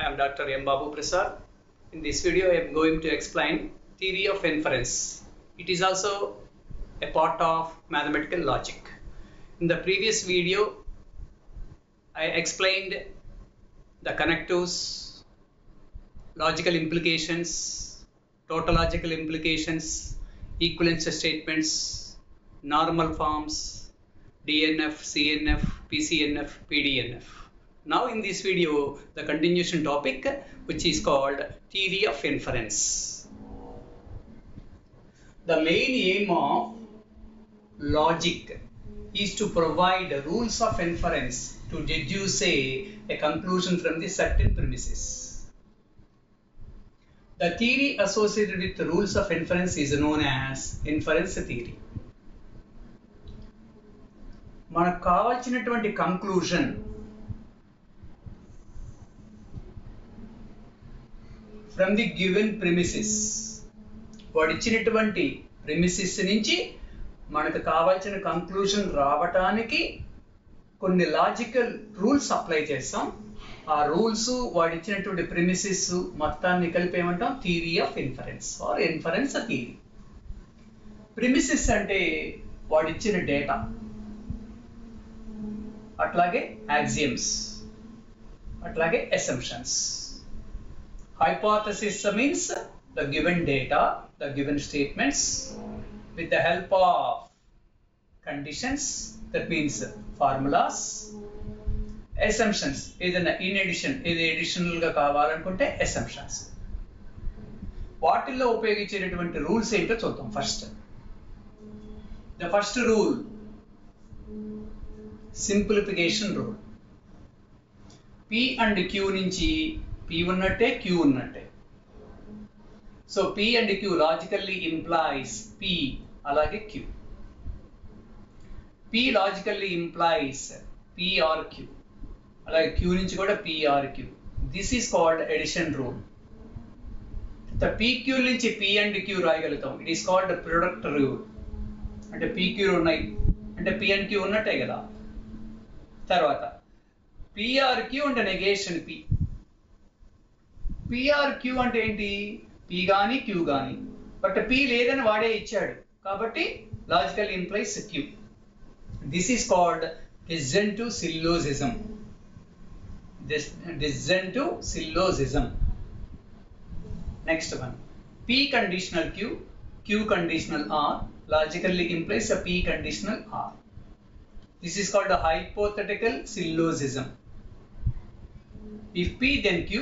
I am Dr. M. Babu Prasad. In this video, I am going to explain theory of inference. It is also a part of mathematical logic. In the previous video, I explained the connectives, logical implications, tautological implications, equivalence statements, normal forms, DNF, CNF, PCNF, PDNF. Now in this video, the continuation topic, which is called theory of inference. The main aim of logic is to provide rules of inference to deduce a conclusion from the certain premises. The theory associated with the rules of inference is known as inference theory. మనకు కావాల్సినటువంటి conclusion from the given premises, వాడు ఇచ్చినటువంటి premises నుంచి మనకు కావాల్సిన conclusion రావటానికి కొన్ని logical rules apply చేస్తాం. ఆ రూల్స్ వాడు ఇచ్చినటువంటి ప్రిమిసిస్ మొత్తాన్ని కలిపి ఏమంటాం? Theory of inference or inference theory. Premises అంటే వాడు ఇచ్చిన డేటా, అట్లాగే యాక్సియమ్స్, అట్లాగే assumptions. Hypothesis means the given data, the given statements with the help of conditions, that means formulas. Assumptions, ఏదైనా in addition, ఏది additional గా కావాలనుకుంటే assumptions. వాటిల్లో ఉపయోగించేటటువంటి రూల్స్ ఏంటో చూద్దాం. The first rule, simplification rule. P and Q నుంచి P ఉన్నట్టే, Q ఉన్నట్టే. So P and Q logically implies P అలాగే Q. P logically implies P or Q, అలాగే Q నుంచి కూడా P or Q. This is called addition rule. PQ నుంచి P and Q రాయగలుగుతాం. It is called product rule. అంటే PQ ఉన్నాయి అంటే P and Q ఉన్నట్టే కదా. తర్వాత PRQ అంటే నెగేషన్ P. PRQ అంటే ఏంటి? P కానీ Q కానీ, బట్ P లేదని వాడే ఇచ్చాడు కాబట్టి logical implies Q. This is called disjunctive syllogism. Disjunctive syllogism. Next one, P conditional Q, Q conditional R logically implies P conditional R. This is called a hypothetical syllogism. If P then Q,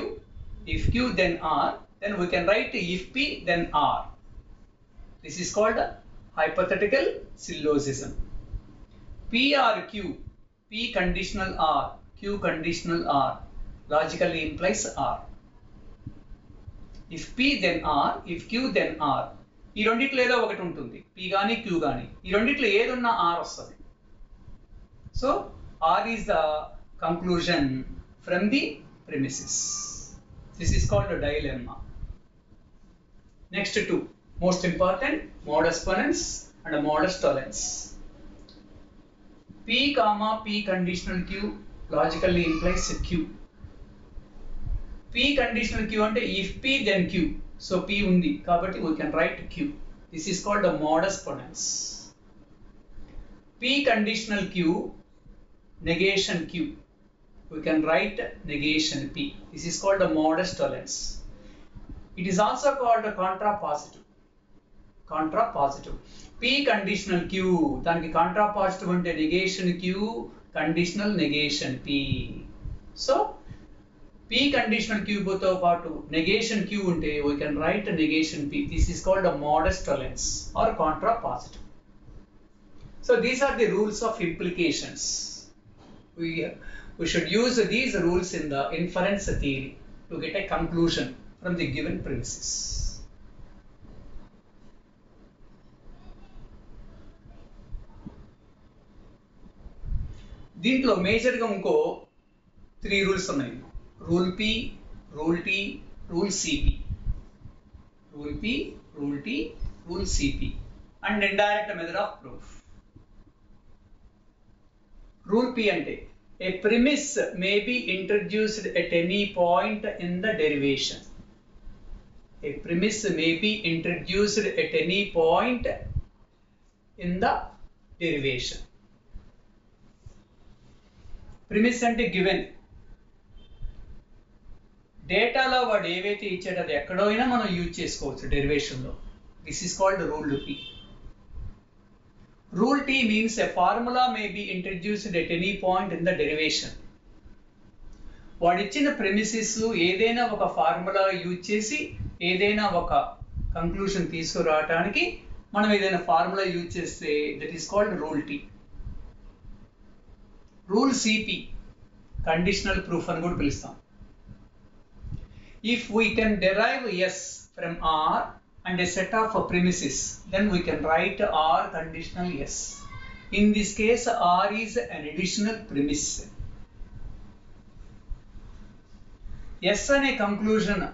if Q then R, then we can write if P then R. This is called a hypothetical syllogism. P or Q, P conditional R, Q conditional R, logically implies R. If P then R, if Q then R, ఈ రెండిట్లో ఏదో ఒకటి ఉంటుంది, P కానీ Q కానీ. ఈ రెండిట్లో ఏదున్నా R వస్తుంది. So R is the conclusion from the premises. This is called a dilemma. Next two, most important, modus ponens and a modus tollens. P comma P conditional Q logically implies Q. P conditional Q అంటే if P then Q. So P ఉంది కాబట్టి we can write Q. This is called a modus ponens. P conditional Q negation Q. We can write negation P. This is called a modus tollens. It is also called a contrapositive. Contrapositive. P conditional Q, దానికి contrapositive అంటే negation Q, conditional negation P. So P conditional Q తో పాటు negation Q ఉంటే we can write a negation P. This is called a modus tollens or contrapositive. So these are the rules of implications. We should use these rules in the inference theory to get a conclusion from the given premises. దీంట్లో మేజర్గా ఇంకో 3 rules ఉన్నాయి. Rule P, rule T, rule CP. Rule P, rule T, rule CP and indirect method of proof. Rule P అంటే A premise may be introduced at any point in the derivation. A premise may be introduced at any point in the derivation. Premise అంటే given. డేటాలో వాడు ఏవైతే ఇచ్చాడో అది ఎక్కడో అయినా మనం యూజ్ చేసుకోవచ్చు డెరివేషన్లో. This is called rule T. Rule T means a formula may be introduced at any point in the derivation. వాడు ఇచ్చిన ప్రెమిసెస్ ఏదైనా ఒక ఫార్ములా యూజ్ చేసి ఏదైనా ఒక కంక్లూషన్ తీసుకురావడానికి మనం ఏదైనా ఫార్ములా యూజ్ చేస్తే that is called rule T. Rule CP conditional proof అని కూడా పిలుస్తాం. If we can derive S from R and a set of premises, then we can write R conditional S. In this case, R is an additional premise. S అనే conclusion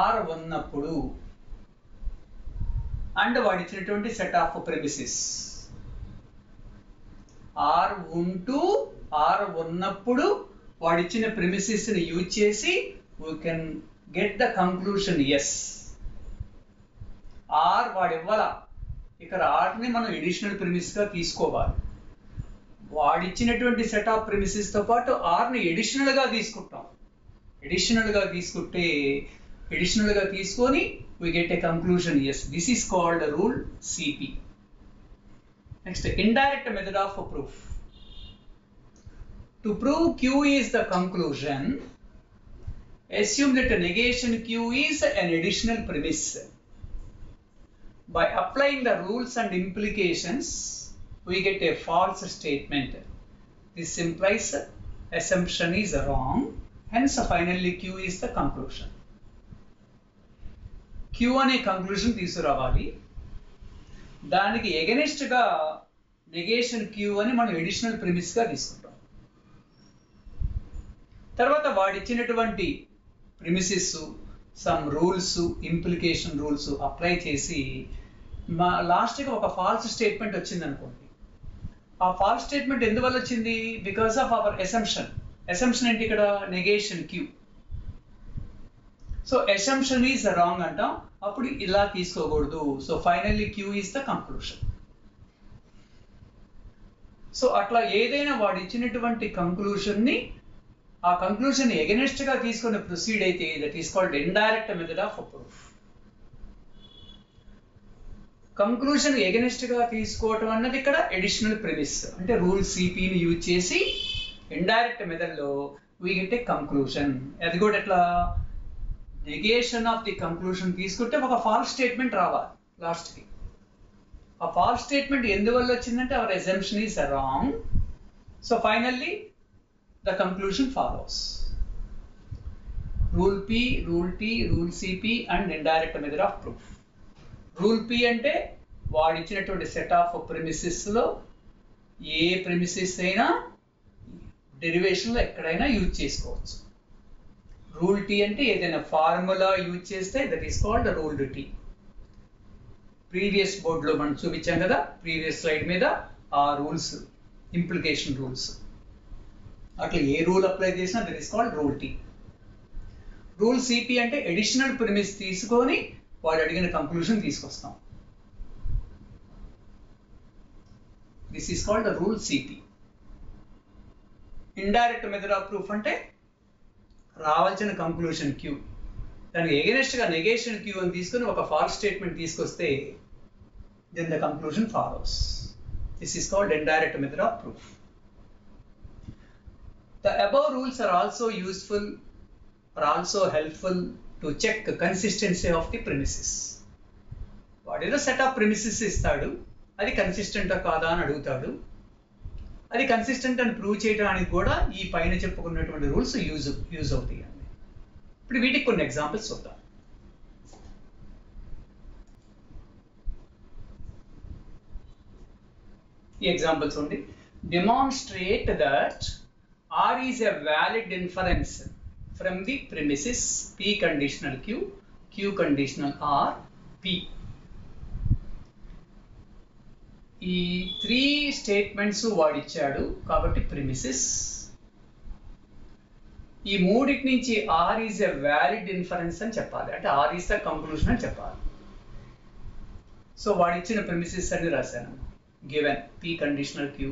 R ఉన్నప్పుడు and వాడు ఇచ్చినటువంటి set of premises R ఉంటూ R ఉన్నప్పుడు వాడు ఇచ్చిన premises ని use చేసి we can get the conclusion yes. R వాడు ఇవ్వాల, ఇక్కడ R ని మనం ఎడిషనల్ ప్రిమిస్ గా తీసుకోవాలి. వాడు ఇచ్చినటువంటి సెట్ ఆఫ్ ప్రిమిసెస్ తో పాటు R ని ఎడిషనల్ గా తీసుకుంటాం. ఎడిషనల్ గా తీసుకొని we get a conclusion yes. This is called rule CP. Next, indirect method of proof. To prove Q is the conclusion, assume that a negation Q is an additional premise. By applying the rules and implications, we get a false statement. This implies assumption is wrong. Hence, finally, Q is the conclusion. Q అనే conclusion తీసుకురావాలి. దానికి against గా negation Q అని మనం additional premise గా తీసుకుంటాం. తర్వాత వాడు ఇచ్చినటువంటి premises some rules implication rules apply చేసి లాస్ట్గా ఒక ఫాల్స్ స్టేట్మెంట్ వచ్చింది అనుకోండి. ఆ ఫాల్స్ స్టేట్మెంట్ ఎందువల్ల వచ్చింది? బికాస్ ఆఫ్ అవర్ అసంప్షన్ ఏంటి ఇక్కడ? Negation Q. So assumption is wrong అంటాం, అప్పుడు ఇలా తీసుకోకూడదు. So finally Q is the conclusion. So అట్లా ఏదైనా వాడు ఇచ్చినటువంటి కంక్లూషన్ ని ఆ కంక్లూషన్ ఎగెనిస్ట్ గా తీసుకుని ప్రొసీడ్ అయితే that is called indirect method of proof. Conclusion against గా తీసుకోవటం అన్నది ఇక్కడ అడిషనల్ ప్రిమిస్, అంటే రూల్ సిపిని యూజ్ చేసి ఇండైరెక్ట్ మెథడ్ లో వీ గెట్ ఏ కంక్లూషన్. అది కూడా ఎట్లా? నెగేషన్ ఆఫ్ ది కంక్లూషన్ తీసుకుంటే ఒక ఫాల్స్ స్టేట్మెంట్ రావాలి లాస్ట్ కి. ఆ ఫాల్స్ స్టేట్మెంట్ ఎందువల్ల వచ్చిందంటే our assumption is wrong. So finally the conclusion follows. Rule P, Rule T, Rule CP and indirect method of proof. Rule P అంటే వాడు ఇచ్చినటువంటి సెట్ ఆఫ్ ప్రిమిసెస్ లో ఏ ప్రిమిసెస్ అయినా డెరివేషన్ లో ఎక్కడైనా యూజ్ చేసుకోవచ్చు. రూల్ T అంటే ఏదైనా ఫార్ములా యూజ్ చేస్తే that is called ruled T. Previous బోర్డులో మనం చూపించాం కదా, ప్రీవియస్ స్లైడ్ మీద ఆ రూల్స్, ఇంప్లికేషన్ రూల్స్. అట్లా ఏ రూల్ అప్లై చేసినా that is called rule T. Rule CP అంటే అడిషనల్ ప్రిమిస్ తీసుకొని వాడు అడిగిన కంక్లూషన్ తీసుకొస్తాం. This is called rule CP. Indirect method of proof అంటే రావాల్సిన కంక్లూషన్ Q, దానికి ఎగెనిస్ట్ గా నెగేషన్ Q అని తీసుకొని ఒక ఫాల్స్ స్టేట్మెంట్ తీసుకొస్తే then the conclusion follows. This is called indirect method of proof. The above rules are also useful or also helpful to check consistency of the premises. వాడేదో set of premises ఇస్తాడు, అది కన్సిస్టెంటా కాదా అని అడుగుతాడు. అది consistent అని prove చేయడానికి కూడా ఈ పైన చెప్పుకున్నటువంటి రూల్స్ యూజ్ అవుతాయి. ఇప్పుడు వీటికి కొన్ని ఎగ్జాంపుల్స్ చూద్దాం. ఈ ఎగ్జాంపుల్స్ ఉంది. Demonstrate that R is a valid inference from the premises P conditional Q, Q conditional R, P. ఈ 3 స్టేట్మెంట్స్ వాడిచ్చాడు కాబట్టి ప్రిమిసెస్. ఈ మూడిటి నుంచి R is a valid inference అని చెప్పాలి, అంటే ఆర్ ఈజ్ ద కంక్లూషన్ అని చెప్పాలి. సో వాడు ఇచ్చిన ప్రిమిసెస్ అన్ని రాశాను. Given P conditional Q,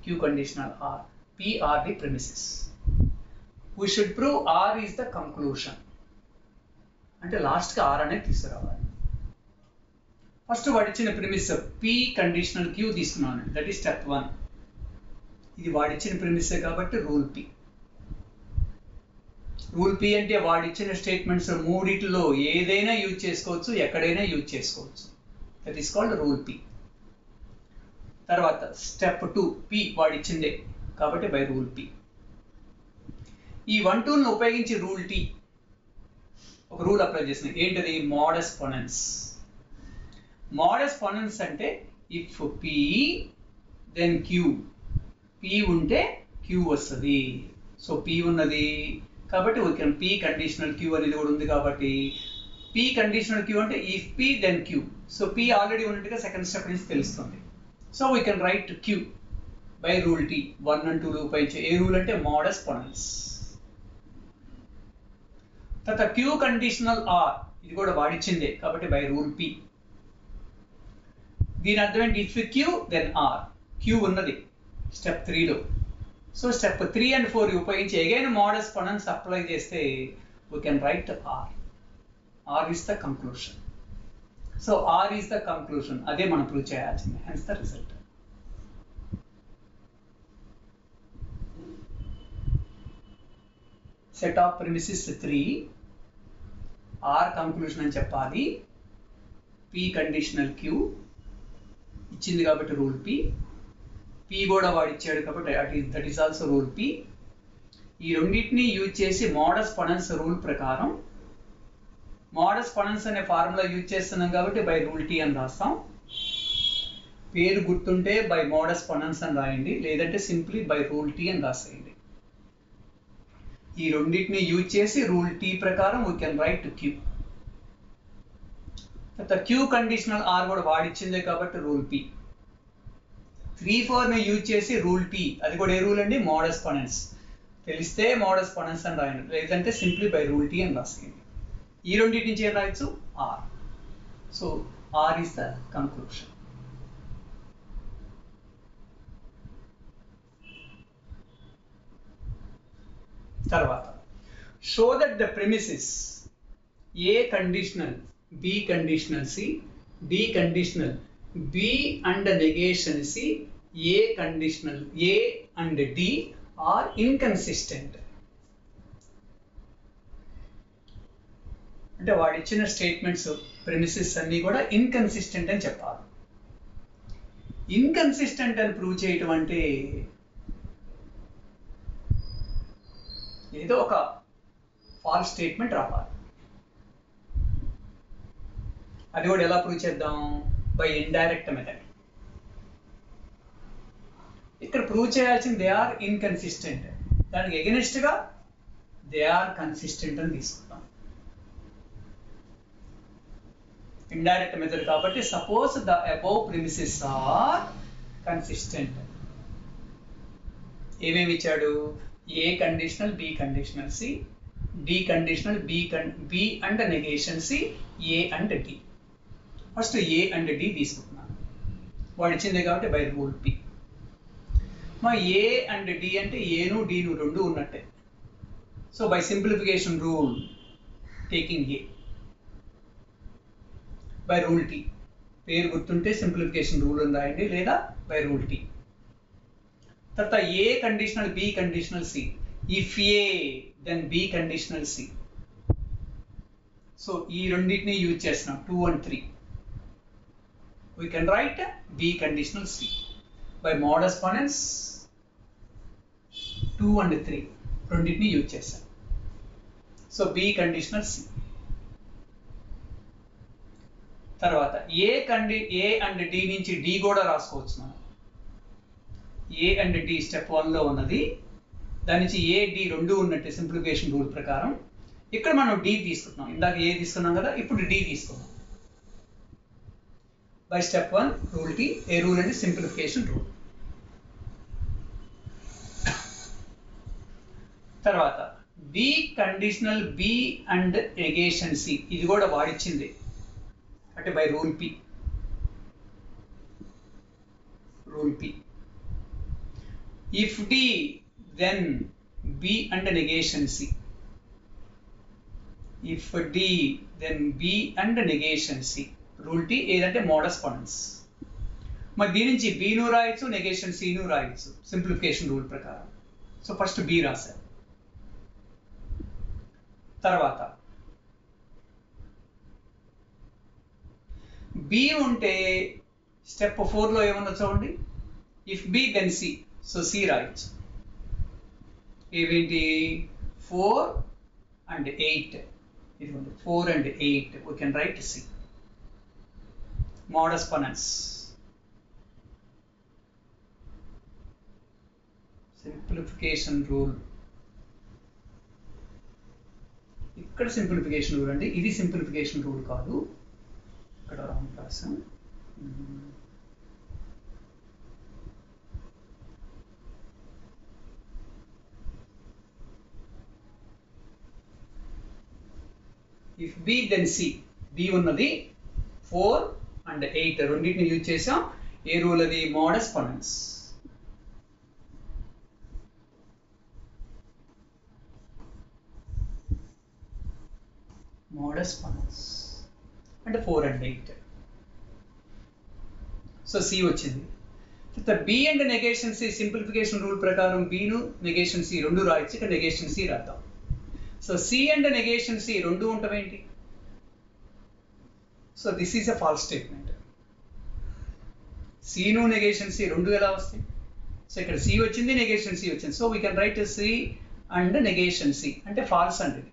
Q conditional R, P R the premises. We should prove R is the conclusion, అంటే లాస్ట్కి ఆర్ అనేది తీసుకురావాలి. ఫస్ట్ వాడు ఇచ్చిన ప్రిమిస్ పీ కండిషనల్ క్యూ తీసుకున్నాను, దట్ ఈస్ స్టెప్ 1. ఇది వాడిచ్చిన ప్రిమిసే కాబట్టి రూల్ పి. రూల్ పి అంటే వాడిచ్చిన స్టేట్మెంట్స్ మూడిట్లో ఏదైనా యూజ్ చేసుకోవచ్చు, ఎక్కడైనా యూజ్ చేసుకోవచ్చు. That is called rule P. తర్వాత స్టెప్ 2, పి వాడిచ్చిందే కాబట్టి బై రూల్ పి. ఈ 1 2ను ఉపయోగించి రూల్ టీ ఒక రూల్ అప్లై చేసింది. ఏంటది? Modus ponens. మోడస్ పొనెన్స్ అంటే if P then Q, P ఉంటే క్యూ వస్తుంది. సో పి ఉన్నది కాబట్టి ఓకే, పి కండిషనల్ క్యూ అనేది కూడా ఉంది కాబట్టి పి కండిషనల్ క్యూ అంటే if P then Q. So P already ఉన్నట్టుగా సెకండ్ స్టెప్ నుంచి తెలుస్తుంది. So we can write Q by rule T. 1 and 2 ఉపయోగించే ఏ రూల్ అంటే మోడస్ పొనెన్స్. తర్వాత క్యూ కండిషనల్ ఆర్, ఇది కూడా వాడిచ్చిందే కాబట్టి బై రూల్ పి. దీని అర్థం ఏంటి? If Q then R, Q ఉన్నది స్టెప్ 3లో. సో స్టెప్ 3 and 4 ఉపయోగించి అగైన్ మోడస్ పొనెన్స్ అప్లై చేస్తే we can write R. R is the conclusion. So R is the conclusion, అదే మనం ప్రూవ్ చేయాల్సింది. Hence the result. Set of premises 3, R conclusion అని చెప్పాలి, P conditional queue ఇచ్చింది కాబట్టి rule P, P కూడా వాడిచ్చాడు కాబట్టి that is also rule P. ఈ రెండింటిని యూజ్ చేసి మోడస్ పొనెన్స్ రూల్ ప్రకారం, మోడస్ పొనెన్స్ అనే ఫార్ములా యూజ్ చేస్తున్నాం కాబట్టి బై రూల్ టీ అని రాస్తాం. పేరు గుర్తుంటే బై మోడస్ పొనెన్స్ అని రాయండి, లేదంటే సింప్లీ బై రూల్ టీ అని రాసేయండి. ఈ రెండింటిని యూజ్ చేసి రూల్ టీ ప్రకారం వీ కెన్ రైట్ క్యూ. తర్వాత క్యూ కండిషనల్ ఆర్ కూడా వాడిచ్చిందే కాబట్టి రూల్ పి. 3 4ని యూజ్ చేసి రూల్ టీ, అది కూడా ఏ రూల్ అండి? మోడస్ పొనెన్స్. తెలిస్తే మోడస్ పొనెన్స్ అని రాయండి, లేదంటే సింప్లీ బై రూల్ టీ అని రాసేయండి. ఈ రెండింటి నుంచి ఏం రాయొచ్చు? R. So R is the conclusion. తర్వాత show that the premises A conditional, B conditional C, D conditional B and negation C, A conditional A and D are inconsistent. అంటే వాడిచ్చిన statements premises అన్ని కూడా ఇన్కన్సిస్టెంట్ అని చెప్పాలి. Inconsistent అని prove చేయటం అంటే ఏదో ఒక ఫాల్స్ స్టేట్మెంట్ రావాలి. అది కూడా ఎలా ప్రూవ్ చేద్దాం? By indirect method. ఇక్కడ ప్రూవ్ చేయాల్సింది దే ఆర్ ఇన్కన్సిస్టెంట్, దానికి ఎగెనిస్ట్ గా దే ఆర్ కన్సిస్టెంట్ అని తీసుకుంటాం. ఇండైరెక్ట్ మెథడ్ కాబట్టి suppose the above premises are consistent. ఏమేమి ఇచ్చాడు? A conditional, B conditional C, D conditional B and negation C, A and D. First A and D తీసుకుంటున్నాను, వాడు ఇచ్చింది కాబట్టి బై రూల్ పి. మా ఏ అండ్ డి అంటే ఏను డిను రెండు ఉన్నట్టే. So by simplification rule taking A by rule T. పేరు గుర్తుంటే సింప్లిఫికేషన్ రూల్ అని రాయండి, లేదా బై రూల్ టీ. తర్వాత A conditional, B conditional C. If A then B conditional C. So ఈ రెండింటిని యూజ్ చేస్తున్నాం 2 and 3. We can write B conditional C by modus ponens 2 and 3 రెండింటిని యూజ్ చేస్తాం. So B conditional C. తర్వాత ఏ and D నుంచి D కూడా రాసుకోవచ్చు మనం. ఏ అండ్ డి స్టెప్ 1లో ఉన్నది, దాని నుంచి ఏ డి రెండు ఉన్నట్టు సింప్లిఫికేషన్ రూల్ ప్రకారం. ఇక్కడ మనం డి తీసుకుంటున్నాం, ఇందాక ఏ తీసుకున్నాం కదా, ఇప్పుడు డి తీసుకున్నాం. By step 1 rule T. A rule అంటే సింప్లిఫికేషన్ రూల్. తర్వాత B conditional B and negation C, ఇది కూడా వాడిచ్చింది అంటే by rule P. If D, then B and negation C. If D, then B and negation C. Rule T ఏదంటే modus పొనెన్స్. మరి దీని నుంచి B ను రాయొచ్చు, నెగేషన్ C ను రాయొచ్చు సింప్లిఫికేషన్ రూల్ ప్రకారం. సో ఫస్ట్ B రాశారు. తర్వాత B ఉంటే స్టెప్ 4లో ఏమన్నా చూడండి, if B then C. So C రాయొచ్చు. ఏవేంటి 4 and 8. ఇది 4 and 8 we can write C. Modus ponens. Simplification rule. ఇక్కడ సింప్లిఫికేషన్ రూల్ అండి, ఇది సింప్లిఫికేషన్ రూల్ కాదు. ఇక్కడ రాంగ్ రాసాం. If B then C. B ఉన్నది 4 and 8 రెండింటిని యూజ్ చేసాం. ఏ రూల్ అది? Modus ponens. మోడస్ పొనెన్స్ అంటే 4 and 8. సో C వచ్చింది. B and negation C simplification rule ప్రకారం B ను నెగేషన్ C రెండు రాయొచ్చు. ఇక్కడ నెగేషన్ C రాద్దాం. So C and negation C రెండు ఉంటావేంటి? So this is a false statement. C ను నెగేషన్ C రెండు ఎలా వస్తాయి? సో ఇక్కడ C వచ్చింది, నెగేషన్ C వచ్చింది. So we can write C and negation C అంటే ఫాల్స్ అండి.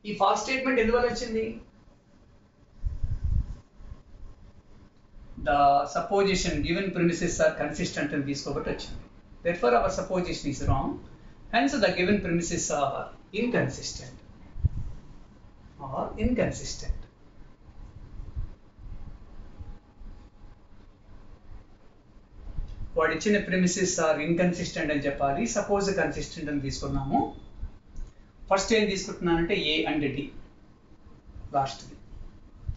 ఈ ఫాల్స్ స్టేట్మెంట్ ఎందువల్ల వచ్చింది? The supposition given premises are consistent అని తీసుకోబట్టి వచ్చింది. Therefore our supposition is wrong. Hence the given premises are inconsistent. వాడు ఇచ్చిన premises are inconsistent అని చెప్పాలి. సపోజ్ కన్సిస్టెంట్ అని తీసుకున్నాము. ఫస్ట్ ఏం తీసుకుంటున్నానంటే A అండ్ D లాస్ట్ది.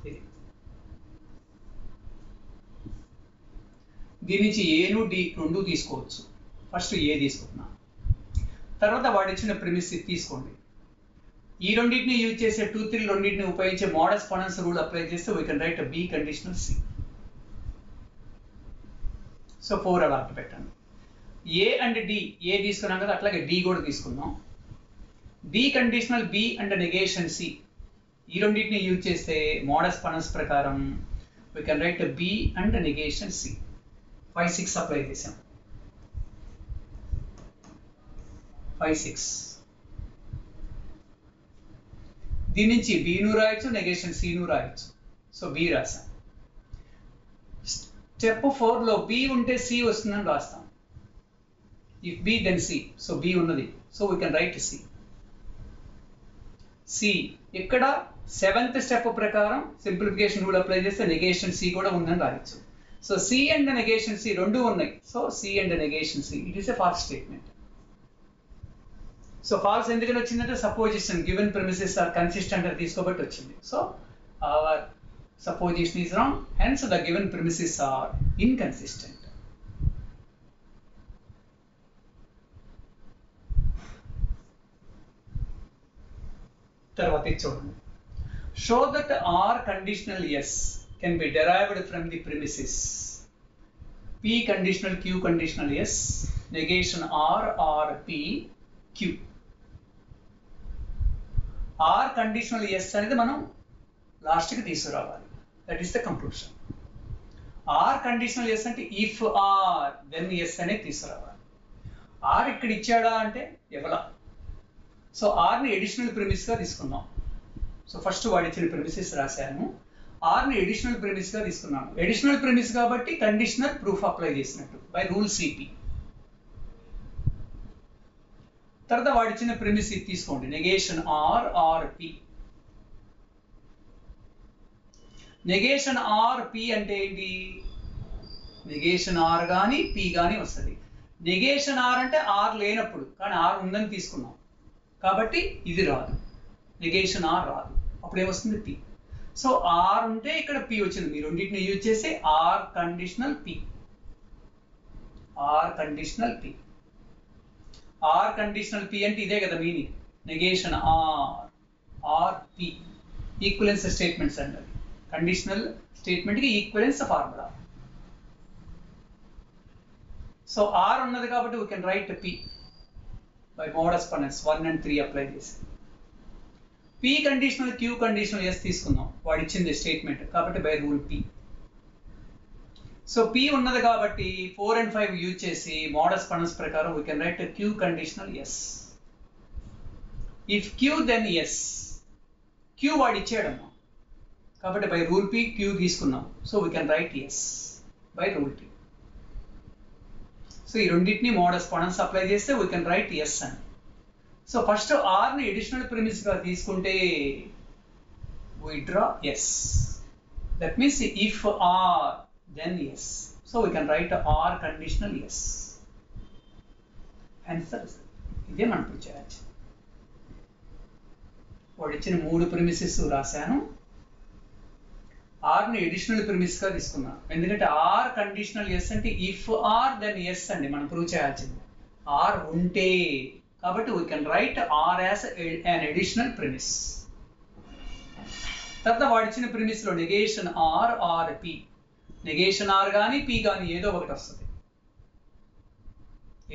ఇది దీని నుంచి A ను D రెండు తీసుకోవచ్చు. ఫస్ట్ A తీసుకుంటున్నాను. తర్వాత వాడు ఇచ్చిన ప్రిమిస్ తీసుకోండి. ఈ రెండింటిని యూజ్ చేసే 2, 3 రెండింటిని ఉపయోగించే మోడస్ పొనెన్స్ రూల్ అప్లై చేస్తే we can right B conditional C. So 4 అలా పెట్టండి. A అండ్ D, A తీసుకున్నాం కదా, అట్లాగే D కూడా తీసుకుందాం. B conditional B and negation C ఈ రెండింటిని యూజ్ చేస్తే మోడస్ పొనెన్స్ ప్రకారం we can right B and negation C. 5, 6 apply చేసాం. 5, 6 దీని నుంచి B ను రాయొచ్చు, నెగేషన్ C ను రాయొచ్చు. సో B రాసాం. స్టెప్ 4లో B ఉంటే C వస్తుందని రాస్తాం. If B then C. So B ఉన్నది. So we can write C. C ఇక్కడ 7th స్టెప్ ప్రకారం సింప్లిఫికేషన్ రూల్ అప్లై చేస్తే నెగేషన్ C కూడా ఉందని రాయొచ్చు. So C and negation C రెండు ఉన్నాయి. So C and negation C it is a false statement. So false ఎందుకని వచ్చిందంటే supposition given premises are consistent అని తీసుకోబట్టి వచ్చింది. So our supposition is wrong, hence the given premises are inconsistent. తర్వాత చూడండి. Show that R conditional S can be derived from the premises P conditional Q conditional S negation R P Q. R conditional S అనేది మనం లాస్ట్కి తీసుకురావాలి. That is the conclusion. R conditional S అంటే if R then S అనేది తీసుకురావాలి. Are ఇక్కడ ఇచ్చాడా అంటే ఎవలా. సో ఆర్ని ఎడిషనల్ ప్రిమిస్గా తీసుకుందాం. సో ఫస్ట్ వాడు ఇచ్చిన ప్రిమిసెస్ రాశాను. ఆర్ని ఎడిషనల్ ప్రిమిస్గా తీసుకున్నాను. ఎడిషనల్ ప్రిమిస్ కాబట్టి కండిషనల్ ప్రూఫ్ అప్లై చేసినట్టు బై రూల్ CP. తర్వాత వాడు ఇచ్చిన ప్రిమిస్ ఇది తీసుకోండి, negation R P. Negation P అంటే ఏంటి? నెగేషన్ R కానీ P కానీ వస్తుంది. నెగేషన్ R అంటే R లేనప్పుడు, కానీ R ఉందని తీసుకున్నాం. కాబట్టి ఇది రాదు, నెగేషన్ ఆర్ రాదు. అప్పుడు ఏమొస్తుంది పి. సో ఆర్ ఉంటే ఇక్కడ పి వచ్చింది. మీరు రెండింటిని యూజ్ చేసి R conditional P, R conditional P. R conditional P అంటే ఇదే కదా meaning, negation R P. Equivalence statements అండి. కండిషనల్ స్టేట్మెంట్ కి ఈక్వలెన్స్ ఫార్ములా. సో ఆర్ ఉన్నది కాబట్టి we can write P by modus ponens 1 and 3 apply చేసి. P conditional Q conditional S తీసుకుందాం, వాడు ఇచ్చింది స్టేట్మెంట్ కాబట్టి by rule P. So P ఉన్నది కాబట్టి 4 and 5 యూజ్ చేసి మోడస్ పనెన్స్ ప్రకారం we can write Q conditional S. If Q then S. Q వాడు ఇచ్చాడమ్మా కాబట్టి బై రూల్ పి క్యూ తీసుకున్నాం. So we can write S by rule P. So ఈ రెండింటిని మోడస్ పనెన్స్ అప్లై చేస్తే we can write S అని. So first ఆర్ని additional ప్రిమిస్గా తీసుకుంటే we draw S. That means if R then S. So we can write R conditional S. Answer ఇదే మనం ఇప్పుడు చేయొచ్చు. వాడు ఇచ్చిన 3 ప్రిమిసెస్ రాశాను, ఆర్ని ఎడిషనల్ ప్రిమిస్గా తీసుకున్నాను. ఎందుకంటే ఆర్ కండిషనల్ ఎస్ అంటే ఇఫ్ ఆర్ దెన్ ఎస్ అండి మనం ప్రూవ్ చేయాల్సింది. ఆర్ ఉంటే కాబట్టి we can write R as an additional premise. తర్వాత వాడిచ్చిన ప్రిమిస్లో negation R or P. Negation R కానీ పి కానీ ఏదో ఒకటి వస్తుంది,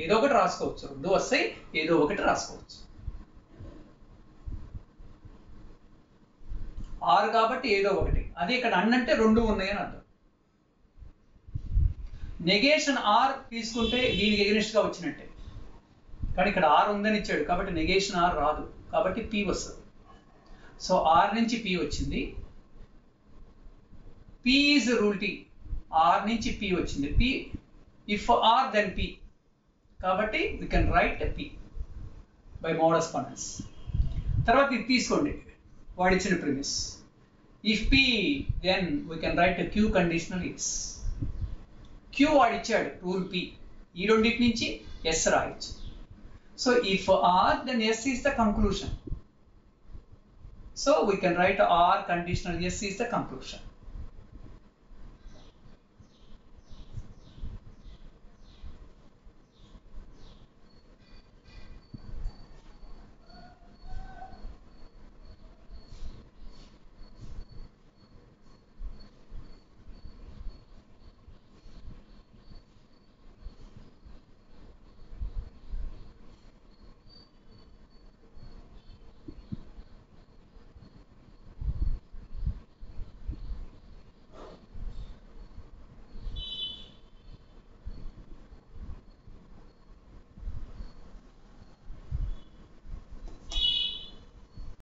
ఏదో ఒకటి రాసుకోవచ్చు. 2 వస్తాయి, ఏదో ఒకటి రాసుకోవచ్చు. ఆర్ కాబట్టి ఏదో ఒకటి. అదే ఇక్కడ అంటే 2 ఉన్నాయని అర్థం. నెగేషన్ ఆర్ తీసుకుంటే దీనికి ఎగనిస్ట్ గా వచ్చినట్టే, కానీ ఇక్కడ ఆర్ ఉందని ఇచ్చాడు కాబట్టి నెగేషన్ ఆర్ రాదు, కాబట్టి పి వస్తుంది. సో ఆర్ నుంచి పి వచ్చింది. P is rule T. R నుంచి పి వచ్చింది. P if R then P కాబట్టి we can write P by modus ponens. తర్వాత ఇది తీసుకోండి, వాడిచ్చిన premise. If P then we can write Q conditional S. Q వాడిచ్చాడు రూల్ పి, ఈ రెండింటి నుంచి ఎస్ రాయొచ్చు. So if R then S is the conclusion. So we can write R conditional yes is the conclusion.